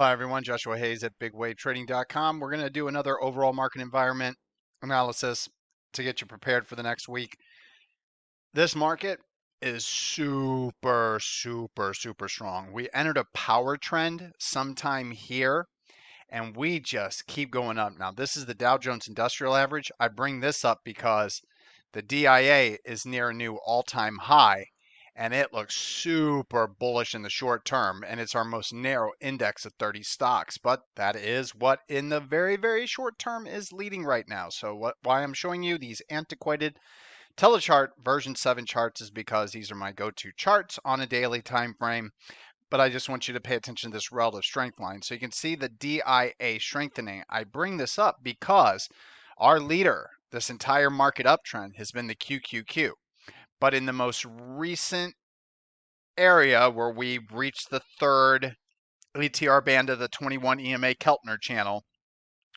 Hi everyone, Joshua Hayes at BigWaveTrading.com. We're going to do another overall market environment analysis to get you prepared for the next week. This market is super strong. We entered a power trend sometime here and we just keep going up. Now, this is the Dow Jones Industrial Average. I bring this up because the DIA is near a new all-time high and it looks super bullish in the short term, and it's our most narrow index of 30 stocks, but that is what in the very short term is leading right now. So why I'm showing you these antiquated telechart version 7 charts is because these are my go-to charts on a daily time frame. But I just want you to pay attention to this relative strength line. So you can see the DIA strengthening. I bring this up because our leader, this entire market uptrend, has been the QQQ. But in the most recent area where we reached the third ETR band of the 21 EMA Keltner channel,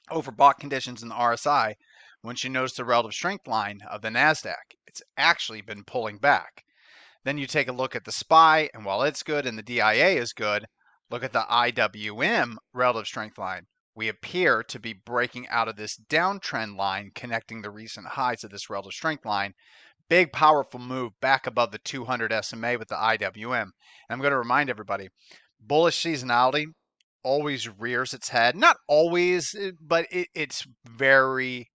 overbought conditions in the RSI, once you notice the relative strength line of the NASDAQ, it's actually been pulling back. Then you take a look at the SPY, and while it's good and the DIA is good, look at the IWM relative strength line. We appear to be breaking out of this downtrend line connecting the recent highs of this relative strength line. Big, powerful move back above the 200 SMA with the IWM. And I'm going to remind everybody, bullish seasonality always rears its head. Not always, but it's very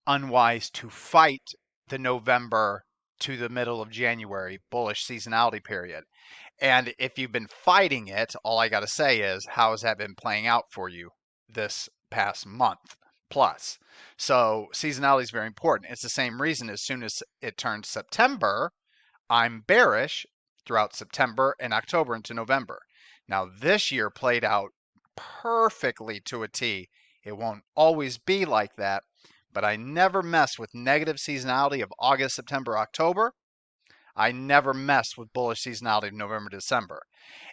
unwise to fight the November to the middle of January bullish seasonality period. And if you've been fighting it, all I got to say is, how has that been playing out for you this past month plus? So seasonality is very important. It's the same reason as soon as it turns September, I'm bearish throughout September and October into November. Now this year played out perfectly to a T. It won't always be like that, but I never mess with negative seasonality of August, September, October. I never mess with bullish seasonality of November, December.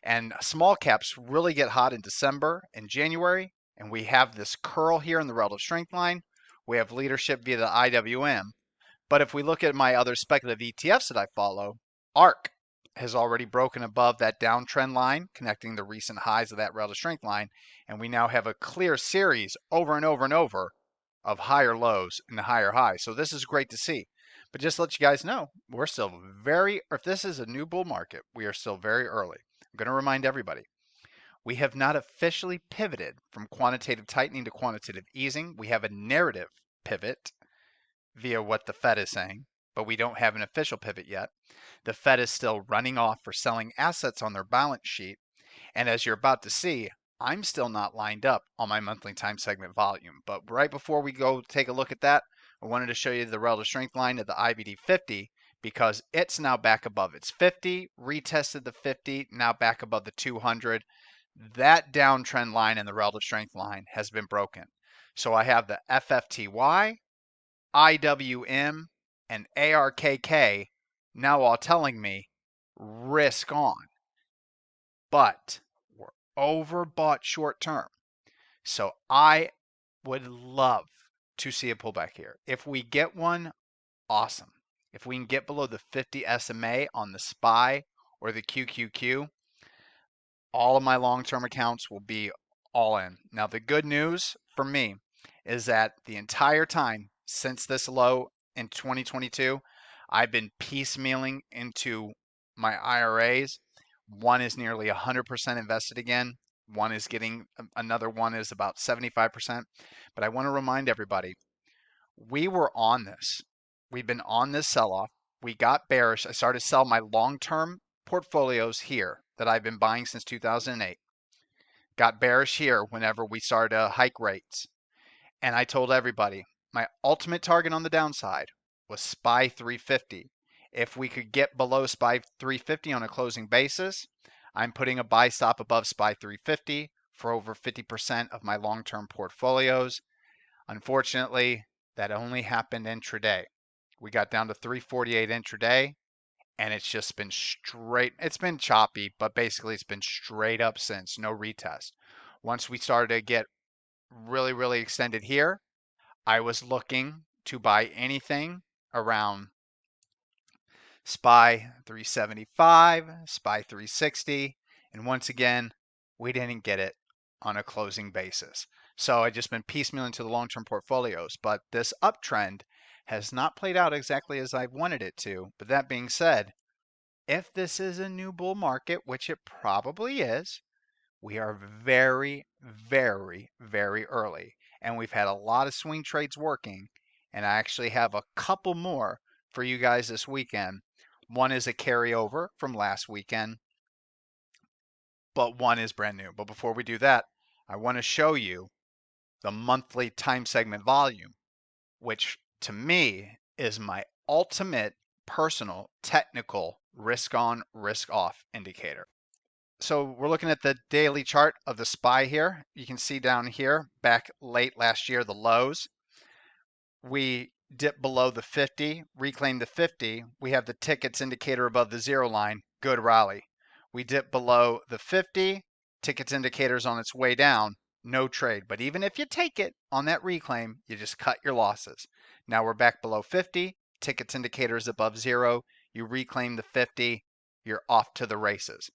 And small caps really get hot in December and January, and we have this curl here in the relative strength line. We have leadership via the IWM. But if we look at my other speculative ETFs that I follow, ARK has already broken above that downtrend line, connecting the recent highs of that relative strength line, and we now have a clear series over and over of higher lows and higher highs. So this is great to see. But just to let you guys know, we're still if this is a new bull market, we are still very early. I'm going to remind everybody, we have not officially pivoted from quantitative tightening to quantitative easing. We have a narrative pivot via what the Fed is saying, but we don't have an official pivot yet. The Fed is still running off for selling assets on their balance sheet. And as you're about to see, I'm still not lined up on my monthly time segment volume. But right before we go take a look at that, I wanted to show you the relative strength line of the IBD 50 because it's now back above its 50, retested the 50, now back above the 200. That downtrend line and the relative strength line has been broken. So I have the FFTY, IWM, and ARKK now all telling me risk on. But we're overbought short term. So I would love to see a pullback here. If we get one, awesome. If we can get below the 50 SMA on the SPY or the QQQ, all of my long-term accounts will be all in. Now, the good news for me is that the entire time since this low in 2022, I've been piecemealing into my IRAs. One is nearly 100% invested again. One is getting, another one is about 75%. But I want to remind everybody, we were on this. We've been on this sell-off. We got bearish. I started to sell my long-term portfolios here that I've been buying since 2008. Got bearish here whenever we started to hike rates. And I told everybody, my ultimate target on the downside was SPY 350. If we could get below SPY 350 on a closing basis, I'm putting a buy stop above SPY 350 for over 50% of my long-term portfolios. Unfortunately, that only happened intraday. We got down to 348 intraday, and it's just been straight. It's been choppy, but basically it's been straight up since, no retest. Once we started to get really extended here, I was looking to buy anything around SPY 375, SPY 360, and once again, we didn't get it. on a closing basis. So I've just been piecemealing to the long-term portfolios, but this uptrend has not played out exactly as I wanted it to. But that being said, if this is a new bull market, which it probably is, we are very, very, very early. And we've had a lot of swing trades working. And I actually have a couple more for you guys this weekend. One is a carryover from last weekend, but one is brand new. But before we do that, I want to show you the monthly time segment volume, which to me is my ultimate personal technical risk on, risk off indicator. So we're looking at the daily chart of the SPY here. You can see down here, back late last year, the lows. We dip below the 50, reclaim the 50. We have the Ticketz indicator above the zero line, good rally. We dip below the 50, Ticketz indicator's on its way down, no trade. But even if you take it on that reclaim, you just cut your losses. Now we're back below 50, Ticketz indicator's above zero, you reclaim the 50, you're off to the races.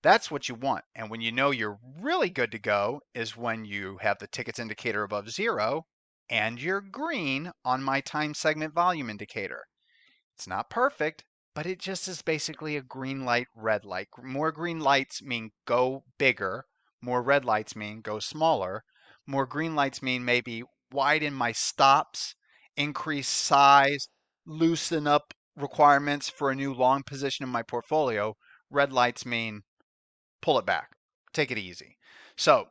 That's what you want. And when you know you're really good to go is when you have the Ticketz indicator above zero and you're green on my time segment volume indicator. It's not perfect, but it just is basically a green light, red light. More green lights mean go bigger. More red lights mean go smaller. More green lights mean maybe widen my stops, increase size, loosen up requirements for a new long position in my portfolio. Red lights mean pull it back, take it easy. So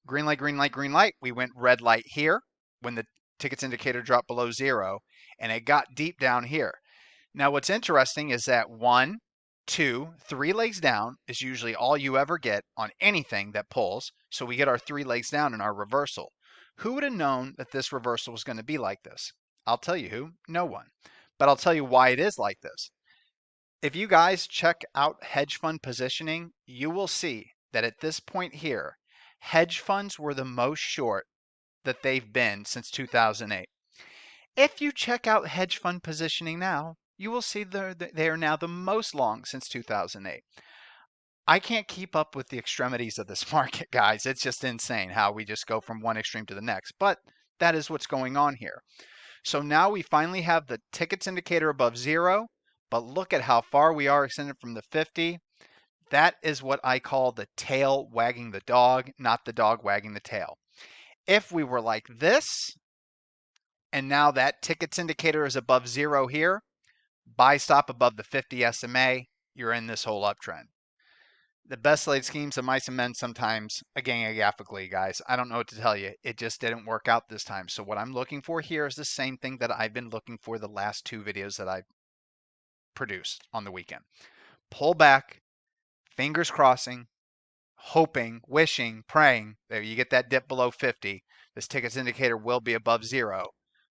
green light, green light, green light. We went red light here when the Ticketz indicator dropped below zero, and it got deep down here. Now what's interesting is that 1, 2, 3 legs down is usually all you ever get on anything that pulls. So we get our 3 legs down in our reversal. Who would have known that this reversal was going to be like this? I'll tell you who, no one. But I'll tell you why it is like this. If you guys check out hedge fund positioning, you will see that at this point here, hedge funds were the most short that they've been since 2008. If you check out hedge fund positioning now, you will see they are now the most long since 2008. I can't keep up with the extremities of this market, guys. It's just insane how we just go from one extreme to the next. But that is what's going on here. So now we finally have the Ticketz indicator above zero, but look at how far we are extended from the 50. That is what I call the tail wagging the dog, not the dog wagging the tail. If we were like this, and now that Ticketz indicator is above zero here, buy stop above the 50 SMA, you're in this whole uptrend. The best laid schemes of mice and men sometimes agaphically, guys. I don't know what to tell you. It just didn't work out this time. So what I'm looking for here is the same thing that I've been looking for the last 2 videos that I've produced on the weekend. Pull back, fingers crossing, hoping, wishing, praying that you get that dip below 50. This Ticketz indicator will be above zero.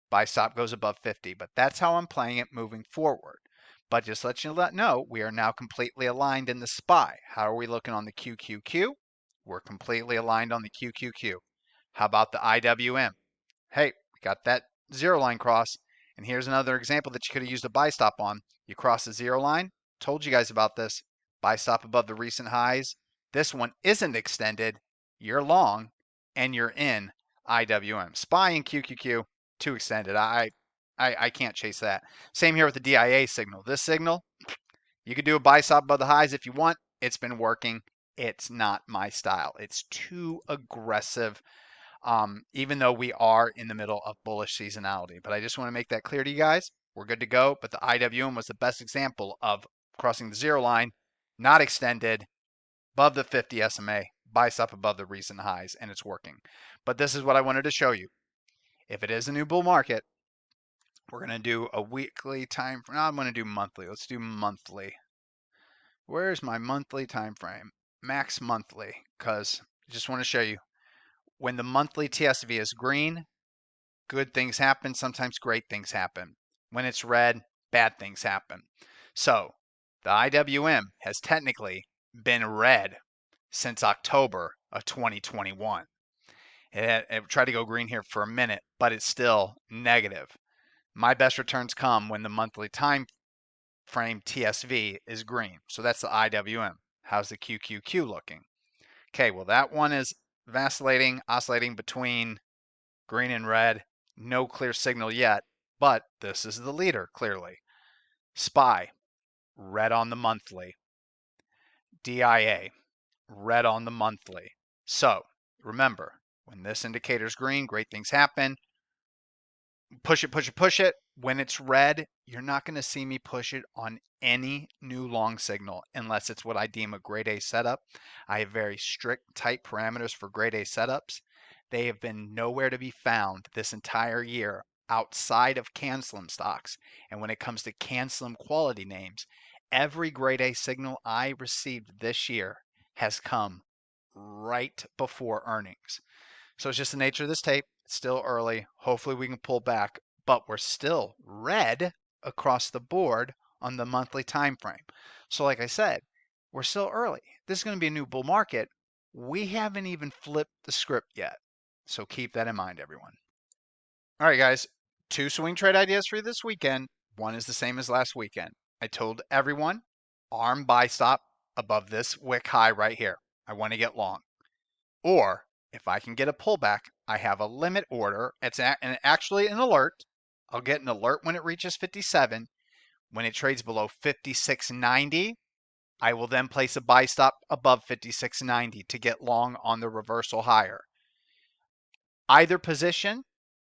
Buy stop goes above 50. But that's how I'm playing it moving forward. But just let you know, we are now completely aligned in the SPY. How are we looking on the QQQ? We're completely aligned on the QQQ. How about the IWM? Hey, we got that zero line cross. And here's another example that you could have used a buy stop on. You cross the zero line. Told you guys about this. Buy stop above the recent highs. This one isn't extended. You're long and you're in IWM. SPY and QQQ, too extended. I can't chase that. Same here with the DIA signal. This signal, you could do a buy stop above the highs if you want. It's been working. It's not my style. It's too aggressive, even though we are in the middle of bullish seasonality. But I just want to make that clear to you guys. We're good to go. But the IWM was the best example of crossing the zero line, not extended, above the 50 SMA, buy stop above the recent highs, and it's working. But this is what I wanted to show you. If it is a new bull market, we're going to do a weekly time frame. No, I'm going to do monthly. Let's do monthly. Where's my monthly time frame? Max monthly, because I just want to show you. When the monthly TSV is green, good things happen. Sometimes great things happen. When it's red, bad things happen. So the IWM has technically been red since October of 2021. It tried to go green here for a minute, but it's still negative. My best returns come when the monthly time frame TSV is green. So that's the IWM. How's the QQQ looking? Okay, well that one is vacillating, oscillating between green and red. No clear signal yet, but this is the leader, clearly. SPY, red on the monthly. DIA, red on the monthly. So remember, when this indicator is green, great things happen. Push it, push it, push it. When it's red, you're not going to see me push it on any new long signal unless it's what I deem a grade A setup. I have very strict, tight parameters for grade A setups. They have been nowhere to be found this entire year outside of cancelim stocks. And when it comes to cancelim quality names, every grade A signal I received this year has come right before earnings. So it's just the nature of this tape. It's still early. Hopefully we can pull back, but we're still red across the board on the monthly time frame. So like I said, we're still early. This is going to be a new bull market. We haven't even flipped the script yet. So keep that in mind, everyone. All right, guys, 2 swing trade ideas for you this weekend. One is the same as last weekend. I told everyone, ARM buy stop above this wick high right here. I want to get long. Or if I can get a pullback, I have a limit order. It's actually an alert. I'll get an alert when it reaches 57. When it trades below 56.90, I will then place a buy stop above 56.90 to get long on the reversal higher. Either position,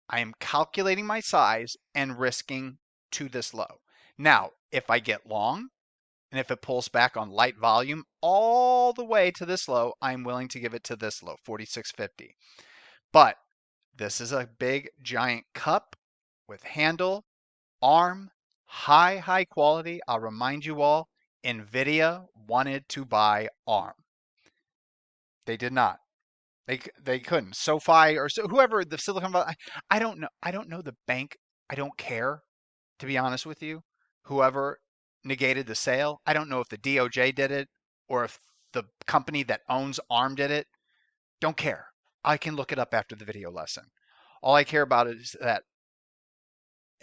I am calculating my size and risking to this low. Now, if I get long, and if it pulls back on light volume all the way to this low, I'm willing to give it to this low, 46.50. But this is a big giant cup with handle, arm, high quality. I'll remind you all, NVIDIA wanted to buy ARM. They did not. They couldn't. SoFi or whoever the Silicon Valley. I don't know. I don't know the bank. I don't care, to be honest with you. Whoever negated the sale. I don't know if the DOJ did it or if the company that owns ARM did it. Don't care. I can look it up after the video lesson. All I care about is that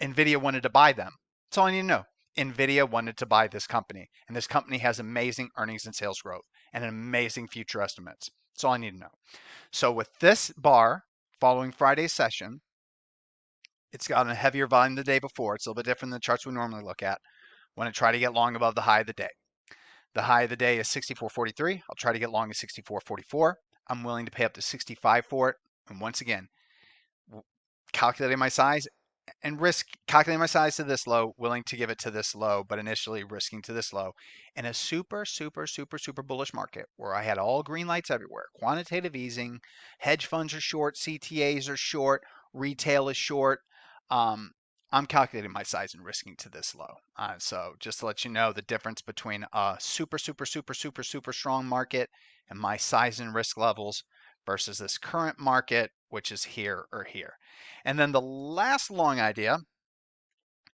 NVIDIA wanted to buy them. That's all I need to know. NVIDIA wanted to buy this company, and this company has amazing earnings and sales growth and amazing future estimates. That's all I need to know. So with this bar following Friday's session, it's got a heavier volume the day before. It's a little bit different than the charts we normally look at. Want to try to get long above the high of the day. The high of the day is 64.43. I'll try to get long at 64.44. I'm willing to pay up to 65 for it. And once again, calculating my size and calculating my size to this low, willing to give it to this low, but initially risking to this low. In a super bullish market where I had all green lights everywhere, quantitative easing, hedge funds are short, CTAs are short, retail is short. I'm calculating my size and risking to this low. So just to let you know the difference between a super strong market and my size and risk levels versus this current market, which is here or here. And then the last long idea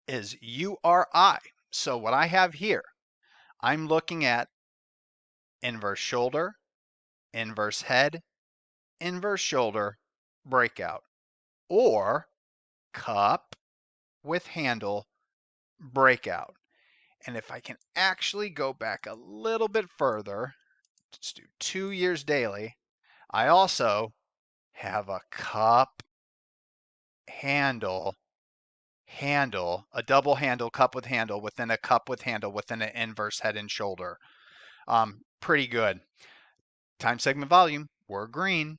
is URI. So what I have here, I'm looking at inverse shoulder, inverse head, inverse shoulder, breakout, or cup with handle, breakout. And if I can actually go back a little bit further, let's do 2 years daily, I also have a cup, handle, a double handle, cup with handle, within a cup with handle, within an inverse head and shoulder. Pretty good. Time segment volume, we're green.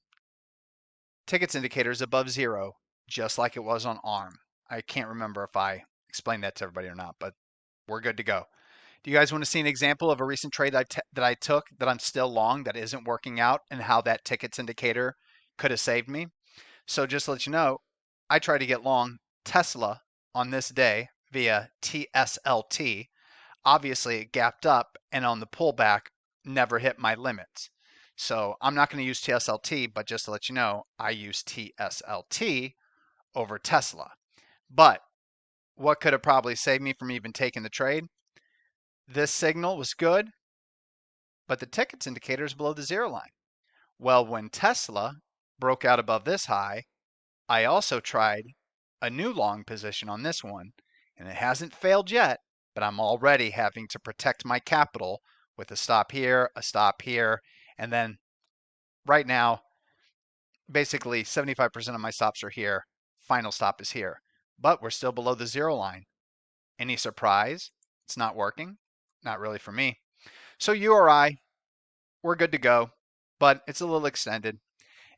Ticketz indicators above 0, just like it was on ARM. I can't remember if I explained that to everybody or not, but we're good to go. Do you guys want to see an example of a recent trade that I took that I'm still long that isn't working out and how that Ticketz indicator could have saved me? So just to let you know, I tried to get long Tesla on this day via TSLT. Obviously, it gapped up and on the pullback never hit my limits. So I'm not going to use TSLT, but just to let you know, I use TSLT over Tesla. But what could have probably saved me from even taking the trade? This signal was good, but the Ticketz indicator is below the 0 line. Well, when Tesla broke out above this high, I also tried a new long position on this one, and it hasn't failed yet, but I'm already having to protect my capital with a stop here, and then right now, basically 75% of my stops are here. Final stop is here, but we're still below the zero line. Any surprise? It's not working? Not really for me. So URI, we're good to go, but it's a little extended.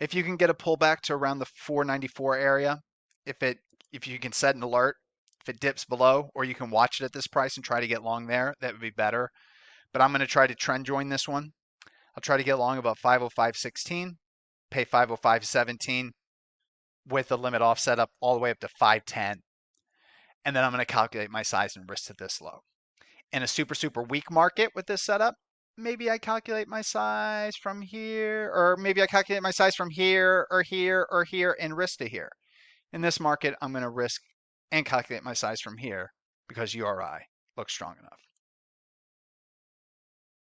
If you can get a pullback to around the 494 area, if you can set an alert, if it dips below, or you can watch it at this price and try to get long there, that would be better. But I'm going to try to trend join this one. I'll try to get long about 505.16, pay 505.17 with a limit offset up all the way up to 510. And then I'm going to calculate my size and risk to this low. In a super, super weak market with this setup, maybe I calculate my size from here, or maybe I calculate my size from here, or here, or here, and risk to here. In this market, I'm going to risk and calculate my size from here because URI looks strong enough.